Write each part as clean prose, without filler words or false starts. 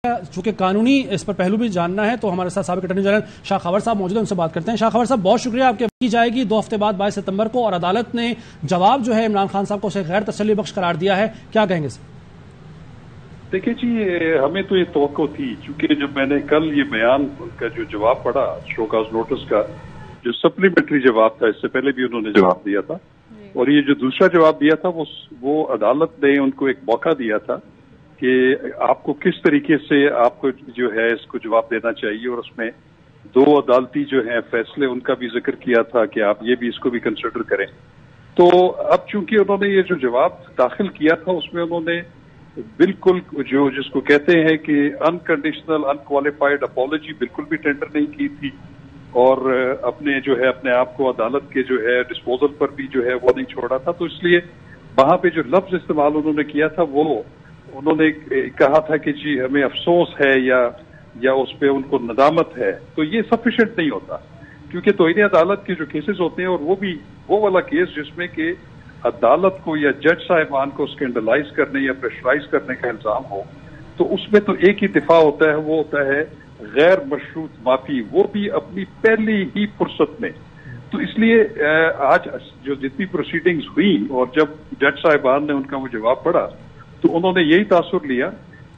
چونکہ قانونی اس پر پہلو بھی جاننا ہے تو ہمارے ساتھ سابق اٹارنی جنرل شاہ خاور صاحب موجود ہیں، ان سے بات کرتے ہیں۔ شاہ خاور صاحب، بہت شکریہ آپ کی جائے گی 2 ہفتے بعد 22 ستمبر کو، اور عدالت نے جواب جو ہے عمران خان صاحب کو اسے غیر تسلی بخش قرار دیا ہے، کیا کہیں گے؟ دیکھیں جی، ہمیں تو یہ توقع تھی، چونکہ جب میں نے کل یہ بیان کا جو جواب پڑھا شو کاز نوٹس کا، جو سپلیمنٹری جواب تھا، اس سے پہلے بھی انہوں نے جواب دیا تھا، اور یہ جو دوسرا جواب دیا تھا وہ عدالت نے ان کو ایک موقع دیا تھا کہ آپ کو کس طریقے سے آپ کو جو ہے اس کو جواب دینا چاہیے، اور اس میں 2 عدالتی جو ہیں فیصلے ان کا بھی ذکر کیا تھا کہ آپ یہ بھی اس کو بھی کنسیڈر کریں۔ تو اب چونکہ انہوں نے یہ جو جواب داخل کیا تھا اس میں انہوں نے بالکل جس کو کہتے ہیں کہ انکنڈیشنل انکوالیفائڈ اپالوجی بالکل بھی ٹینڈر نہیں کی تھی، اور اپنے آپ کو عدالت کے جو ہے ڈسپوزل پر بھی جو ہے وہ نہیں چھوڑا تھا۔ تو اس لیے وہاں پہ جو لفظ استعمال انہوں نے کیا تھا وہ انہوں نے کہا تھا کہ جی ہمیں افسوس ہے یا اس پہ ان کو ندامت ہے، تو یہ سفیشینٹ نہیں ہوتا، کیونکہ توہین عدالت کے جو کیسز ہوتے ہیں، اور وہ بھی وہ والا کیس جس میں کہ عدالت کو یا جج صاحبان کو اسکینڈلائز کرنے یا پریشرائز کرنے کا الزام ہو، تو اس میں تو ایک ہی دفاع ہوتا ہے، وہ ہوتا ہے غیر مشروط معافی، وہ بھی اپنی پہلی ہی فرصت میں۔ تو اس لیے آج جو جتنی پروسیڈنگز ہوئی اور جب جج صاحبان نے ان کا وہ جواب پڑھا تو انہوں نے یہی تاثر لیا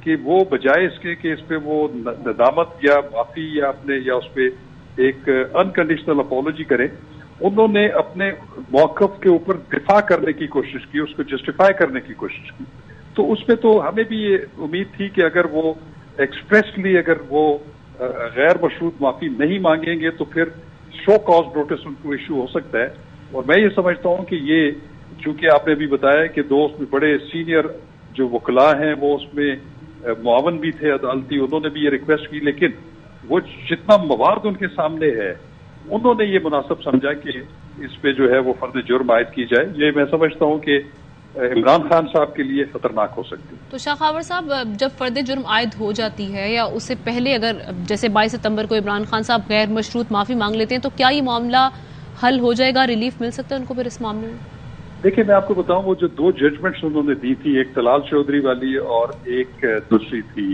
کہ وہ بجائے اس کے کہ اس پہ وہ ندامت یا معافی یا اس پہ ایک انکنڈیشنل اپالوجی کریں، انہوں نے اپنے موقف کے اوپر دفاع کرنے کی کوشش کی، اس کو جسٹیفائی کرنے کی کوشش کی۔ تو اس میں تو ہمیں بھی یہ امید تھی کہ اگر وہ ایکسپریسلی اگر وہ غیر مشروط معافی نہیں مانگیں گے تو پھر شو کاز نوٹس ان کو ایشو ہو سکتا ہے۔ اور میں یہ سمجھتا ہوں کہ یہ چونکہ آپ نے بھی بتایا کہ 2 اس میں بڑے سینئر جو وکلاء ہیں وہ اس میں معاون بھی تھے عدالتی، انہوں نے بھی یہ ریکویسٹ کی، لیکن وہ جتنا مواد ان کے سامنے ہے انہوں نے یہ مناسب سمجھا کہ اس پہ جو ہے وہ فرد جرم عائد کی جائے۔ یہ میں سمجھتا ہوں کہ عمران خان صاحب کے لیے خطرناک ہو سکتی ہے۔ تو شاہ خاور صاحب، جب فرد جرم عائد ہو جاتی ہے یا اس سے پہلے اگر جیسے 22 ستمبر کو عمران خان صاحب غیر مشروط معافی مانگ لیتے ہیں تو کیا یہ معاملہ حل ہو جائے گا، ریلیف مل سکتا ہے ان کو پھر اس معاملے میں؟ دیکھیں میں آپ کو بتاؤں، وہ جو 2 ججمنٹس انہوں نے دی تھی، ایک طلال چودھری والی اور ایک دوسری تھی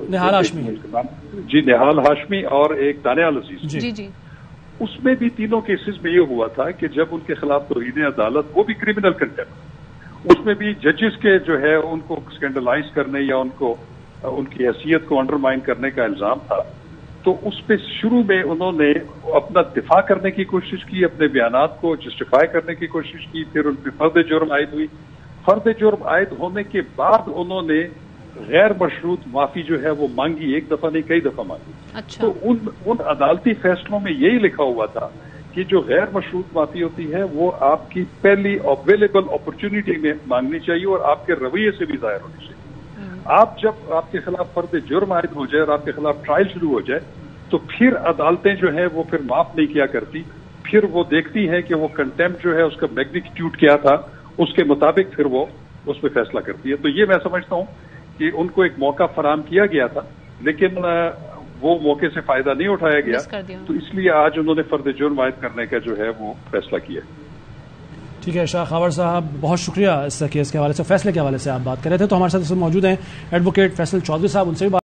نہال ہاشمی، جی نہال ہاشمی، اور ایک دانیال عزیز، جی اس میں بھی تینوں کیسز میں یہ ہوا تھا کہ جب ان کے خلاف توہین عدالت، وہ بھی کرمنل کنٹیمپٹ، اس میں بھی ججز کے جو ہے ان کو اسکینڈلائز کرنے یا ان کی حیثیت کو انڈرمائن کرنے کا الزام تھا، تو اس پہ شروع میں انہوں نے اپنا دفاع کرنے کی کوشش کی، اپنے بیانات کو جسٹیفائی کرنے کی کوشش کی، پھر ان پہ فرد جرم عائد ہوئی۔ فرد جرم عائد ہونے کے بعد انہوں نے غیر مشروط معافی جو ہے وہ مانگی، ایک دفعہ نہیں کئی دفعہ مانگی۔ اچھا۔ تو ان عدالتی فیصلوں میں یہی لکھا ہوا تھا کہ جو غیر مشروط معافی ہوتی ہے وہ آپ کی پہلی اویلیبل اپرچونٹی میں مانگنی چاہیے اور آپ کے رویے سے بھی ظاہر ہونی چاہیے۔ آپ جب آپ کے خلاف فرد جرم عائد ہو جائے اور آپ کے خلاف ٹرائل شروع ہو جائے تو پھر عدالتیں جو ہیں وہ پھر معاف نہیں کیا کرتی، پھر وہ دیکھتی ہیں کہ وہ کنٹیمپٹ جو ہے اس کا میگنیٹیوڈ کیا تھا، اس کے مطابق پھر وہ اس پہ فیصلہ کرتی ہے۔ تو یہ میں سمجھتا ہوں کہ ان کو ایک موقع فراہم کیا گیا تھا، لیکن وہ موقع سے فائدہ نہیں اٹھایا گیا، تو اس لیے آج انہوں نے فرد جرم عائد کرنے کا جو ہے وہ فیصلہ کیا۔ ٹھیک ہے شاہ خاور صاحب، بہت شکریہ اس کیس کے حوالے سے، فیصلے کے حوالے سے آپ بات کر رہے تھے۔ تو ہمارے ساتھ موجود ہیں ایڈوکیٹ فیصل چودھری صاحب، ان سے بھی